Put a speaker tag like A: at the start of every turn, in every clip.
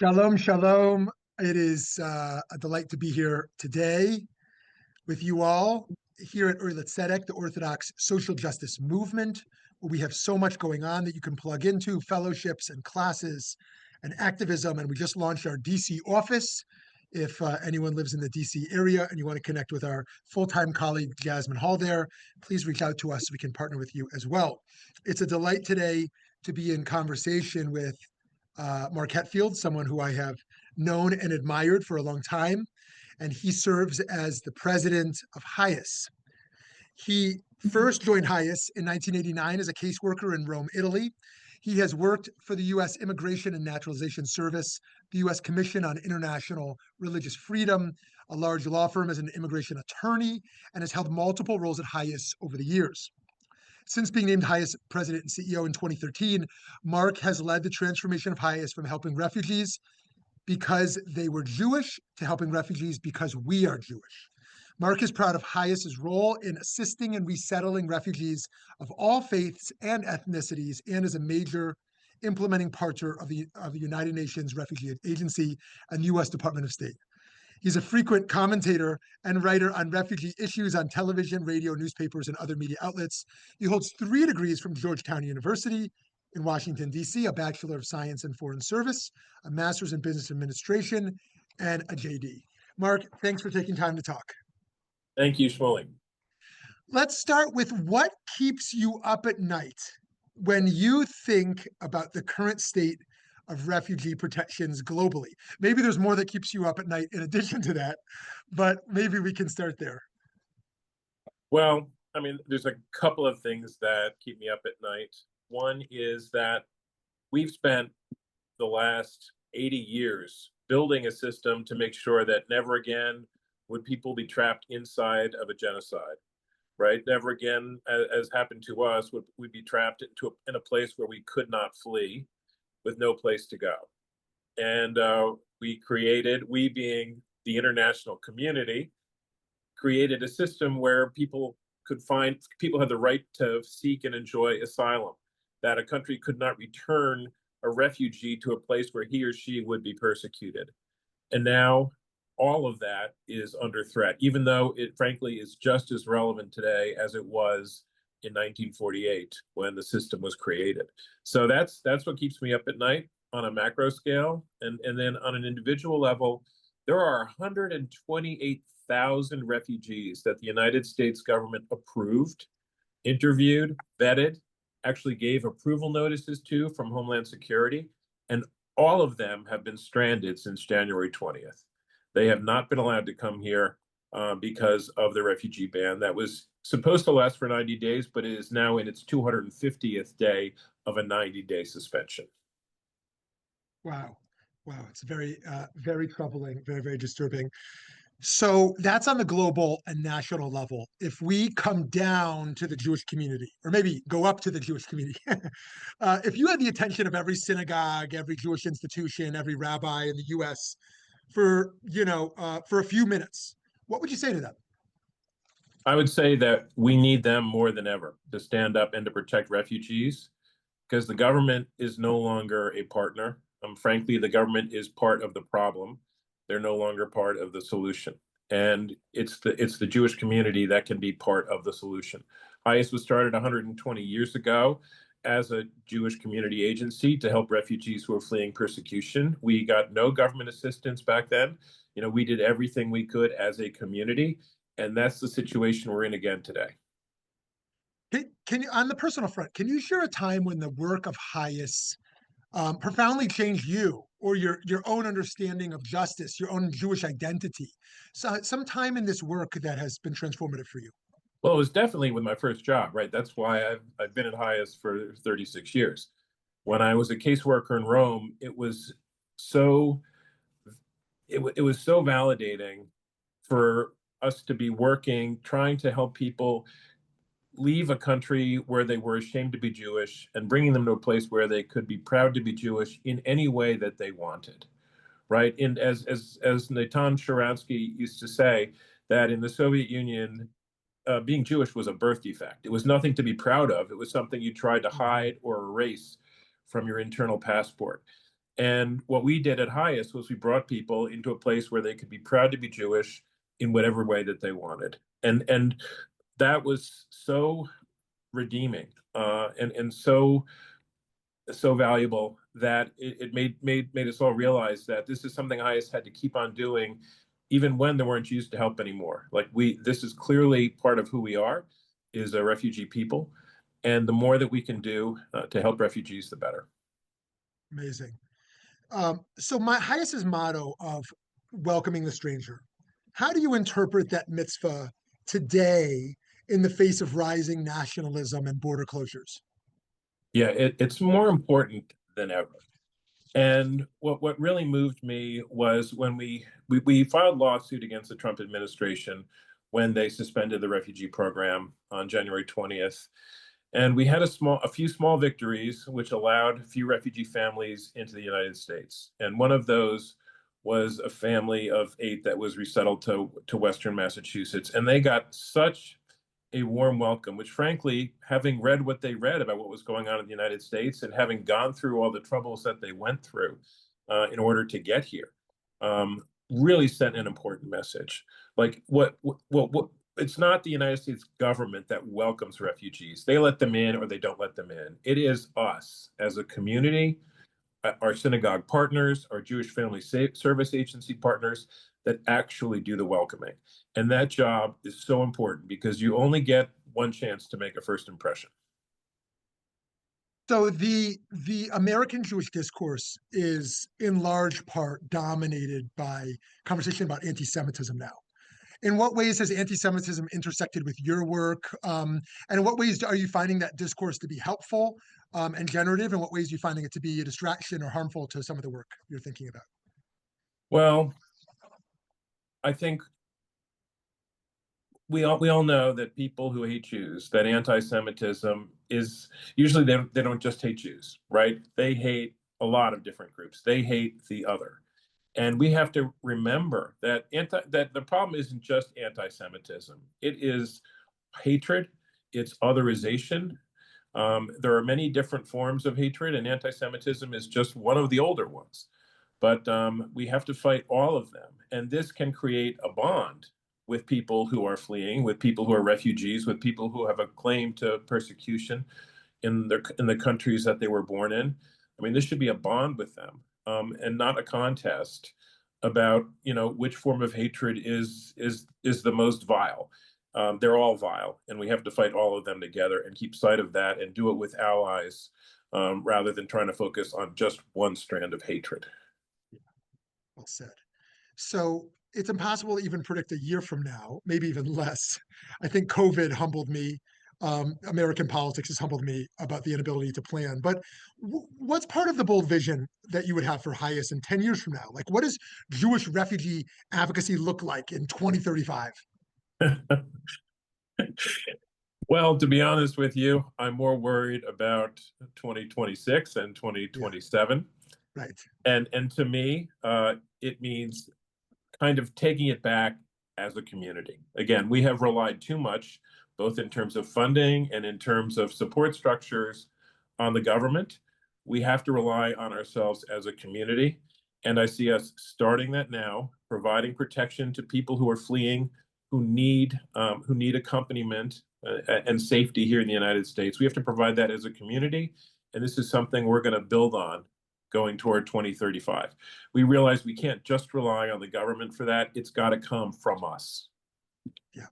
A: Shalom, shalom. It is a delight to be here today with you all here at Tzedek, the Orthodox Social Justice Movement, where we have so much going on that you can plug into fellowships and classes and activism. And we just launched our DC office. If anyone lives in the DC area and you want to connect with our full-time colleague, Jasmine Hall there, please reach out to us so we can partner with you as well. It's a delight today to be in conversation with Mark Hetfield, someone who I have known and admired for a long time, and he serves as the president of HIAS. He first joined HIAS in 1989 as a caseworker in Rome, Italy. He has worked for the U.S. Immigration and Naturalization Service, the U.S. Commission on International Religious Freedom, a large law firm as an immigration attorney, and has held multiple roles at HIAS over the years. Since being named HIAS president and CEO in 2013, Mark has led the transformation of HIAS from helping refugees because they were Jewish to helping refugees because we are Jewish. Mark is proud of HIAS's role in assisting and resettling refugees of all faiths and ethnicities, and is a major implementing partner of the United Nations Refugee Agency and U.S. Department of State. He's a frequent commentator and writer on refugee issues on television, radio, newspapers, and other media outlets. He holds 3 degrees from Georgetown University in Washington, D.C., a Bachelor of Science in Foreign Service, a Master's in Business Administration, and a JD. Mark, thanks for taking time to talk.
B: Thank you, Shmuley.
A: Let's start with what keeps you up at night when you think about the current state of refugee protections globally. Maybe there's more that keeps you up at night in addition to that, but maybe we can start there.
B: Well, I mean, there's a couple of things that keep me up at night. One is that we've spent the last 80 years building a system to make sure that never again would people be trapped inside of a genocide, right? Never again, as happened to us, would we be trapped in a place where we could not flee, with no place to go. And we being the international community, created a system where people had the right to seek and enjoy asylum, that a country could not return a refugee to a place where he or she would be persecuted. And now all of that is under threat, even though it frankly is just as relevant today as it was in 1948 when the system was created. So that's what keeps me up at night on a macro scale. And then on an individual level, there are 128,000 refugees that the United States government approved, interviewed, vetted, actually gave approval notices to from Homeland Security, and all of them have been stranded since January 20th. They have not been allowed to come here because of the refugee ban that was supposed to last for 90 days, but it is now in its 250th day of a 90-day suspension.
A: Wow. It's very, very troubling, very, very disturbing. So that's on the global and national level. If we come down to the Jewish community, or maybe go up to the Jewish community, if you had the attention of every synagogue, every Jewish institution, every rabbi in the U.S. for a few minutes, what would you say to them?
B: I would say that we need them more than ever to stand up and to protect refugees, because the government is no longer a partner. Frankly, the government is part of the problem. They're no longer part of the solution. And it's the Jewish community that can be part of the solution. HIAS was started 120 years ago as a Jewish community agency to help refugees who are fleeing persecution. We got no government assistance back then. We did everything we could as a community. And that's the situation we're in again today.
A: Can you, on the personal front, can you share a time when the work of HIAS profoundly changed you or your own understanding of justice, your own Jewish identity? So some time in this work that has been transformative for you.
B: Well, it was definitely with my first job, right? That's why I've been at HIAS for 36 years. When I was a caseworker in Rome, it was so validating for us to be working, trying to help people leave a country where they were ashamed to be Jewish and bringing them to a place where they could be proud to be Jewish in any way that they wanted, right? And as Natan Sharansky used to say, that in the Soviet Union, being Jewish was a birth defect. It was nothing to be proud of. It was something you tried to hide or erase from your internal passport. And what we did at HIAS was we brought people into a place where they could be proud to be Jewish in whatever way that they wanted. And that was so redeeming, and so valuable that it made us all realize that this is something HIAS had to keep on doing even when there weren't Jews to help anymore. Like, this is clearly part of who we are, is a refugee people. And the more that we can do to help refugees, the better.
A: Amazing. So my HIAS's motto of welcoming the stranger, how do you interpret that mitzvah today in the face of rising nationalism and border closures?
B: Yeah, it's more important than ever. And what really moved me was when we filed lawsuit against the Trump administration when they suspended the refugee program on January 20th. And we had a few small victories, which allowed a few refugee families into the United States. And one of those was a family of 8 that was resettled to Western Massachusetts. And they got such a warm welcome, which frankly, having read what they read about what was going on in the United States and having gone through all the troubles that they went through in order to get here, really sent an important message. Like, what it's not the United States government that welcomes refugees. They let them in or they don't let them in. It is us as a community, our synagogue partners, our Jewish Family Service Agency partners that actually do the welcoming. And that job is so important because you only get one chance to make a first impression.
A: So the American Jewish discourse is in large part dominated by conversation about anti-Semitism now. In what ways has anti-Semitism intersected with your work? And in what ways are you finding that discourse to be helpful and generative? And what ways are you finding it to be a distraction or harmful to some of the work you're thinking about?
B: Well, I think we all know that people who hate Jews, that anti-Semitism is usually they don't just hate Jews, right? They hate a lot of different groups. They hate the other. And we have to remember that that the problem isn't just anti-Semitism. It is hatred, it's otherization. There are many different forms of hatred, and anti-Semitism is just one of the older ones. But we have to fight all of them, and this can create a bond with people who are fleeing, with people who are refugees, with people who have a claim to persecution in the countries that they were born in. I mean, this should be a bond with them, and not a contest about which form of hatred is the most vile. They're all vile, and we have to fight all of them together and keep sight of that and do it with allies, rather than trying to focus on just one strand of hatred.
A: Well said. So it's impossible to even predict a year from now, maybe even less. I think COVID humbled me. American politics has humbled me about the inability to plan. But what's part of the bold vision that you would have for HIAS in 10 years from now? Like, what does Jewish refugee advocacy look like in 2035?
B: Well, to be honest with you, I'm more worried about 2026 and
A: Yeah,
B: 2027.
A: right.
B: And to me, it means kind of taking it back as a community. Again, we have relied too much, both in terms of funding and in terms of support structures, on the government. We have to rely on ourselves as a community. And I see us starting that now, providing protection to people who are fleeing, who need accompaniment and safety here in the United States. We have to provide that as a community, and this is something we're going to build on going toward 2035. We realize we can't just rely on the government for that. It's got to come from us.
A: Yeah,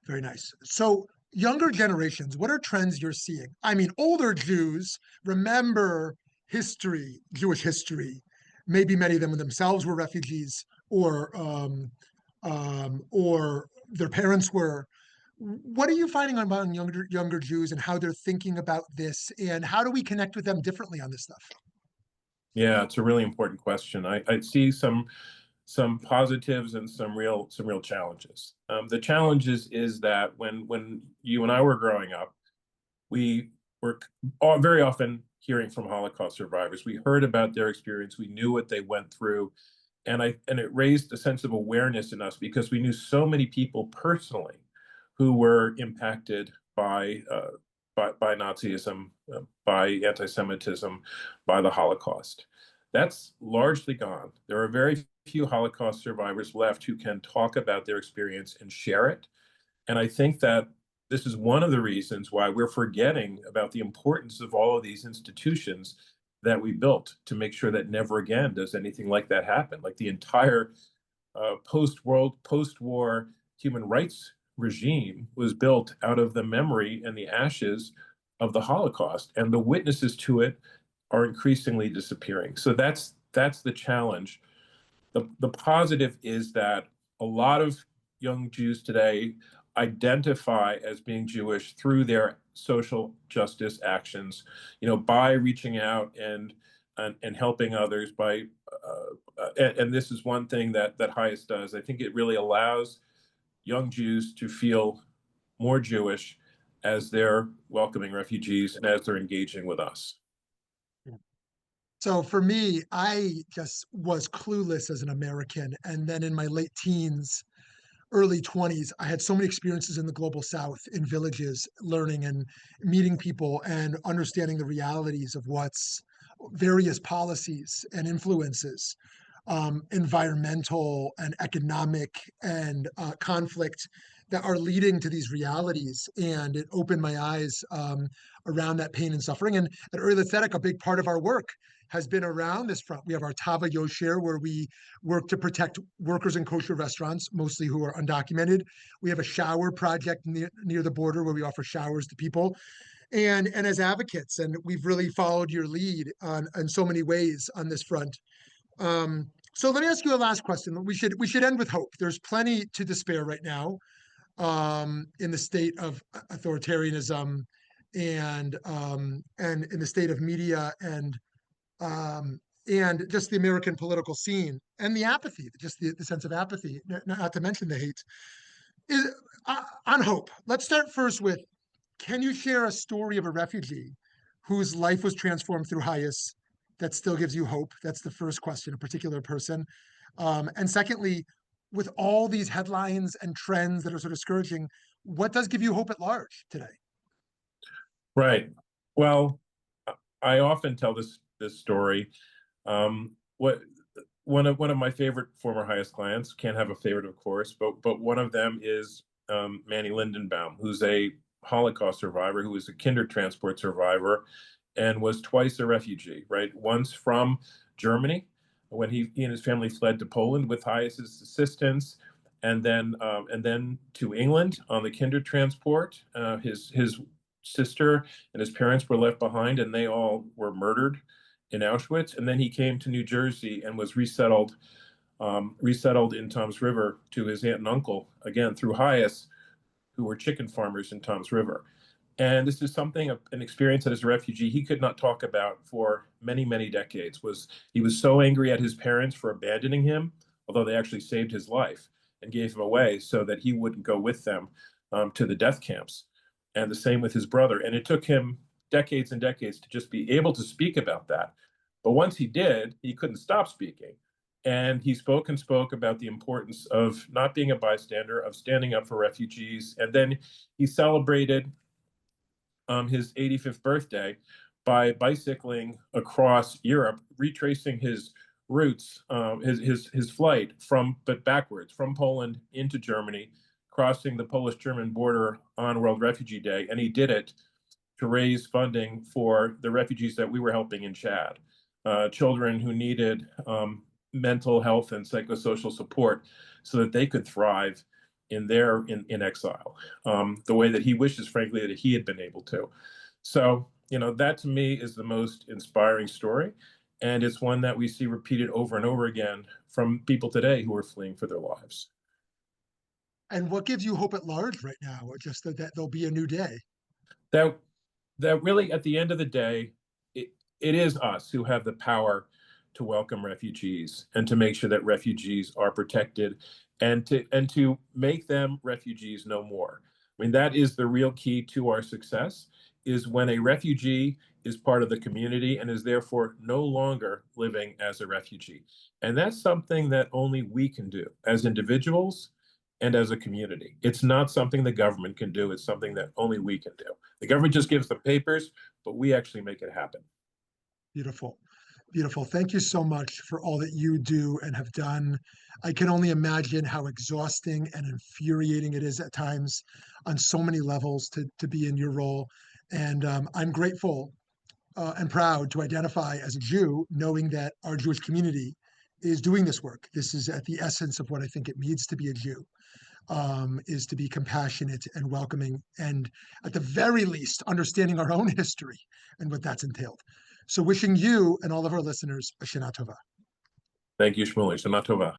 A: very nice. So, younger generations, what are trends you're seeing? I mean, older Jews remember history, Jewish history. Maybe many of them themselves were refugees, or their parents were. What are you finding among younger Jews and how they're thinking about this, and how do we connect with them differently on this stuff?
B: Yeah, it's a really important question. I see some positives and some real challenges. The challenges is that when you and I were growing up, we were very often hearing from Holocaust survivors. We heard about their experience. We knew what they went through, and it raised a sense of awareness in us because we knew so many people personally who were impacted by Nazism, by anti-Semitism, by the Holocaust. That's largely gone. There are very few Holocaust survivors left who can talk about their experience and share it. And I think that this is one of the reasons why we're forgetting about the importance of all of these institutions that we built to make sure that never again does anything like that happen. Like the entire post-war human rights regime was built out of the memory and the ashes of the Holocaust, and the witnesses to it are increasingly disappearing. So that's the challenge. The positive is that a lot of young Jews today identify as being Jewish through their social justice actions, by reaching out and helping others by and this is one thing that HIAS does. I think it really allows young Jews to feel more Jewish as they're welcoming refugees and as they're engaging with us.
A: So for me, I just was clueless as an American. And then in my late teens, early 20s, I had so many experiences in the global south, in villages, learning and meeting people and understanding the realities of what's various policies and influences, environmental and economic and conflict that are leading to these realities. And it opened my eyes around that pain and suffering. And at Early Tzedek, a big part of our work has been around this front. We have our Tava Yosher, where we work to protect workers in kosher restaurants, mostly who are undocumented. We have a shower project near the border where we offer showers to people. And as advocates, and we've really followed your lead on in so many ways on this front. So let me ask you a last question. We should end with hope. There's plenty to despair right now in the state of authoritarianism and in the state of media and just the American political scene and the apathy, just the sense of apathy, not to mention the hate. Is, on hope, let's start first with, can you share a story of a refugee whose life was transformed through HIAS that still gives you hope? That's the first question, a particular person. And secondly, with all these headlines and trends that are sort of scourging, what does give you hope at large today?
B: Right. Well, I often tell this story. What one of my favorite former HIAS clients, can't have a favorite, of course, but one of them is Manny Lindenbaum, who's a Holocaust survivor, who was a kinder transport survivor, and was twice a refugee. Right, once from Germany when he and his family fled to Poland with HIAS's assistance, and then to England on the kinder transport. His sister and his parents were left behind, and they all were murdered in Auschwitz. And then he came to New Jersey and was resettled in Toms River to his aunt and uncle, again through HIAS, who were chicken farmers in Toms River. And this is something, an experience that as a refugee he could not talk about for many, many decades. He was so angry at his parents for abandoning him, although they actually saved his life and gave him away so that he wouldn't go with them to the death camps. And the same with his brother. And it took him decades and decades to just be able to speak about that. But once he did, he couldn't stop speaking. And he spoke and spoke about the importance of not being a bystander, of standing up for refugees. And then he celebrated his 85th birthday by bicycling across Europe, retracing his roots, his flight but backwards from Poland into Germany, crossing the Polish-German border on World Refugee Day, and he did it to raise funding for the refugees that we were helping in Chad, children who needed mental health and psychosocial support so that they could thrive in exile, the way that he wishes, frankly, that he had been able to. So, that to me is the most inspiring story. And it's one that we see repeated over and over again from people today who are fleeing for their lives.
A: And what gives you hope at large right now, or just that there'll be a new day?
B: That that really, at the end of the day, it is us who have the power to welcome refugees and to make sure that refugees are protected and to make them refugees no more. I mean, that is the real key to our success, is when a refugee is part of the community and is therefore no longer living as a refugee. And that's something that only we can do as individuals and as a community. It's not something the government can do. It's something that only we can do. The government just gives the papers, but we actually make it happen.
A: Beautiful. Beautiful. Thank you so much for all that you do and have done. I can only imagine how exhausting and infuriating it is at times on so many levels to be in your role. And I'm grateful and proud to identify as a Jew, knowing that our Jewish community is doing this work. This is at the essence of what I think it means to be a Jew, is to be compassionate and welcoming, and at the very least, understanding our own history and what that's entailed. So wishing you and all of our listeners a Shana Tova.
B: Thank you, Shmuley. Shana Tova.